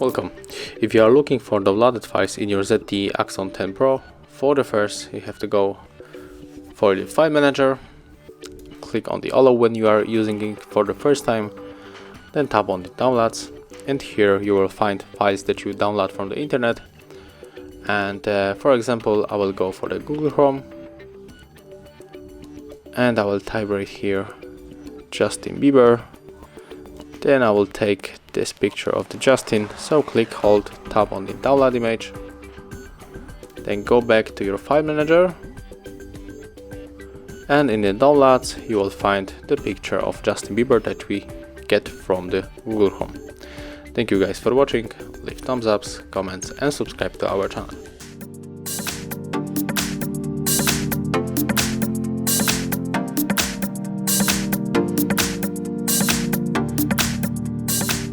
Welcome. If you are looking for downloaded files in your ZTE Axon 10 Pro, for the first you have to go for the file manager, click on the allow when you are using it for the first time, then tap on the downloads, and here you will find files that you download from the internet. And for example, I will go for the Google Chrome and I will type right here Justin Bieber. Then I will take this picture of the Justin, so click, hold, tap on the download image, then go back to your file manager, and in the downloads you will find the picture of Justin Bieber that we get from the Google Chrome. Thank you guys for watching, leave thumbs ups, comments and subscribe to our channel.